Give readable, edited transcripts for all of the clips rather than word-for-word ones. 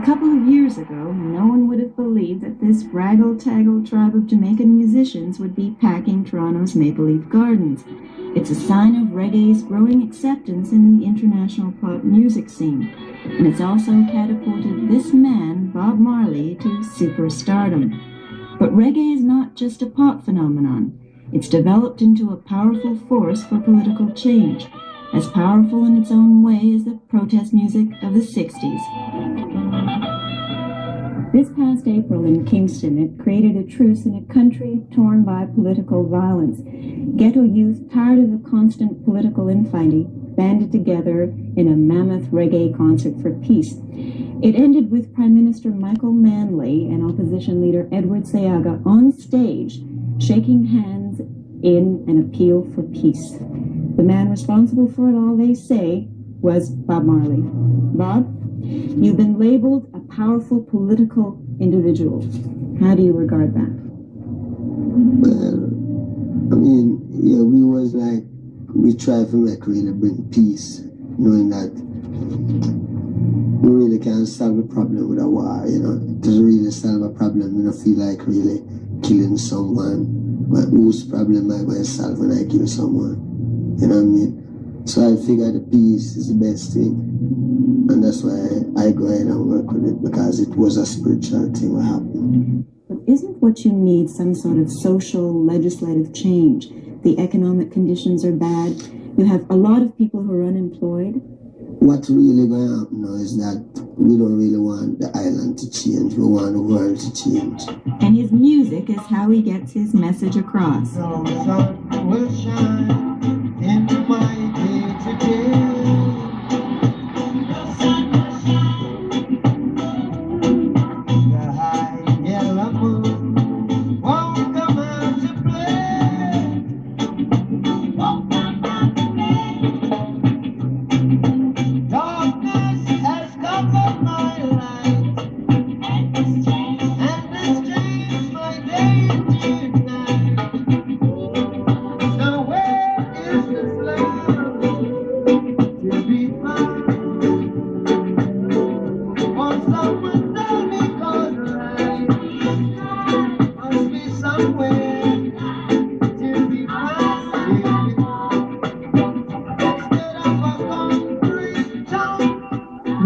couple of years ago, no one would have believed that this raggle-taggle tribe of Jamaican musicians would be packing Toronto's Maple Leaf Gardens. It's a sign of reggae's growing acceptance in the international pop music scene, and it's also catapulted this man, Bob Marley, to superstardom. But reggae is not just a pop phenomenon. It's developed into a powerful force for political change, as powerful in its own way as the protest music of the 60s. This past April in Kingston, it created a truce in a country torn by political violence. Ghetto youth, tired of the constant political infighting, banded together in a mammoth reggae concert for peace. It ended with Prime Minister Michael Manley and opposition leader Edward Seaga on stage, shaking hands in an appeal for peace. The man responsible for it all, they say, was Bob Marley. Bob, you've been labeled a powerful political individual. How do you regard that? Well, I mean, yeah, we try to really bring peace, knowing that we really can't solve a problem with a war, To really solve a problem, we don't feel like really killing someone. But whose problem am I going to solve when I kill someone? You know what I mean? So I figure the peace is the best thing. And that's why I go ahead and work with it, because it was a spiritual thing what happened. But isn't what you need some sort of social legislative change? The economic conditions are bad. You have a lot of people who are unemployed. What really going to happen now is that we don't really want the island to change. We want the world to change. And his music is how he gets his message across. The sun will shine in my day today.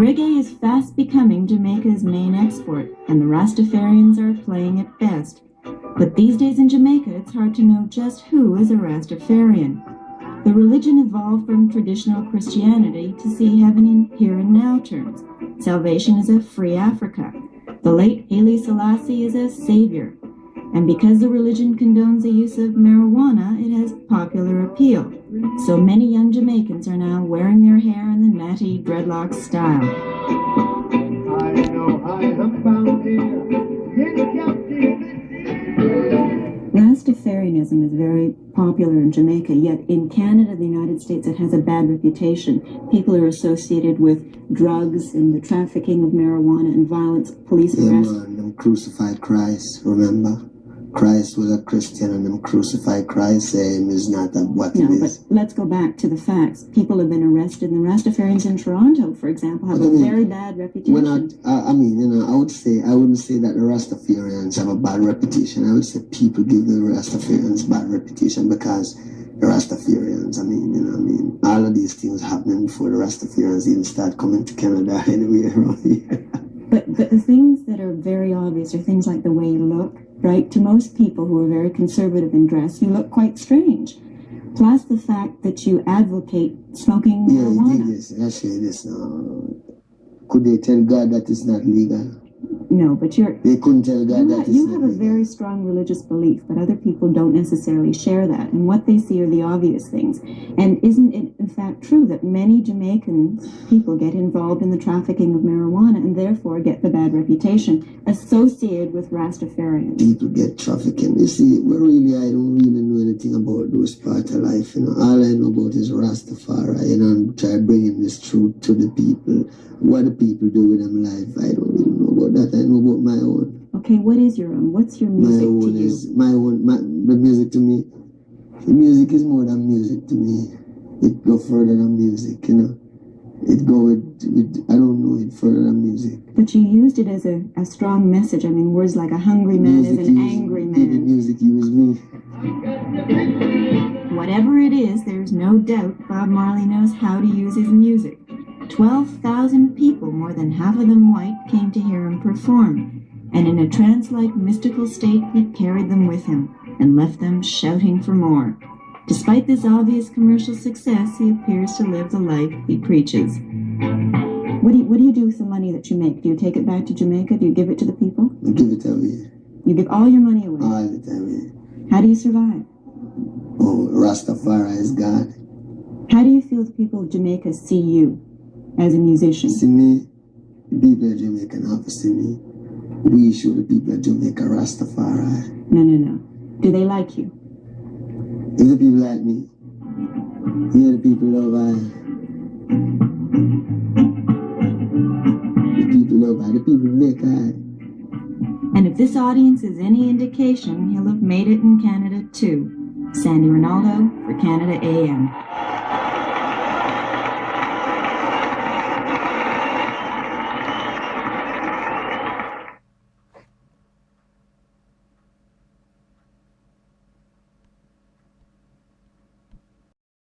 Reggae is fast becoming Jamaica's main export, and the Rastafarians are playing it best. But these days in Jamaica, it's hard to know just who is a Rastafarian. The religion evolved from traditional Christianity to see heaven in here and now terms. Salvation is a free Africa. The late Haile Selassie is a savior. And because the religion condones the use of marijuana, it has popular appeal. So many young Jamaicans are now wearing their hair in the natty dreadlock style. I know I am bound here in captivity. Rastafarianism is very popular in Jamaica, yet in Canada, the United States, it has a bad reputation. People are associated with drugs and the trafficking of marijuana and violence, police arrests. Yeah, man, them crucified Christ, remember? Christ was a Christian and them crucified Christ, is not what it is. No, but let's go back to the facts. People have been arrested, and the Rastafarians in Toronto, for example, have a very bad reputation. We're not, I wouldn't say that the Rastafarians have a bad reputation. I would say people give the Rastafarians bad reputation because the Rastafarians, all of these things happening before the Rastafarians even start coming to Canada anyway around here. But the things that are very obvious are things like the way you look, right? To most people who are very conservative in dress, you look quite strange. Plus the fact that you advocate smoking marijuana. Yeah, actually this. Could they tell God that it's not legal? No, but they couldn't tell God that it's not legal. You have a very strong religious belief, but other people don't necessarily share that. And what they see are the obvious things. And isn't it, in fact, true that many Jamaican people get involved in the trafficking of marijuana and therefore get the bad reputation associated with Rastafarians? People get trafficking. You see, I don't really know anything about those parts of life. All I know about is Rastafari, and try bringing this truth to the people. What do people do with them life? I don't really know about that. I know about my own. Okay, what is your own? What's your music to you? The music to me. The music is more than music to me. It goes further than music, it go with I don't know it further than music. But you used it as a strong message. I mean, words like a hungry man is an angry Even man. music used me. Whatever it is, there's no doubt Bob Marley knows how to use his music. 12,000 people, more than half of them white, came to hear him perform. And in a trance-like mystical state, he carried them with him and left them shouting for more. Despite this obvious commercial success, he appears to live the life he preaches. What do you do with the money that you make? Do you take it back to Jamaica? Do you give it to the people? I give it away. You give all your money away? All the time, yeah. How do you survive? Oh, Rastafari is God. How do you feel the people of Jamaica see you as a musician? See me, the people of Jamaica have to see me. We show the people of Jamaica Rastafari. No. Do they like you? If the people like me, yeah, the people love I. The people love I. The people make I. And if this audience is any indication, he'll have made it in Canada too. Sandy Ronaldo for Canada AM.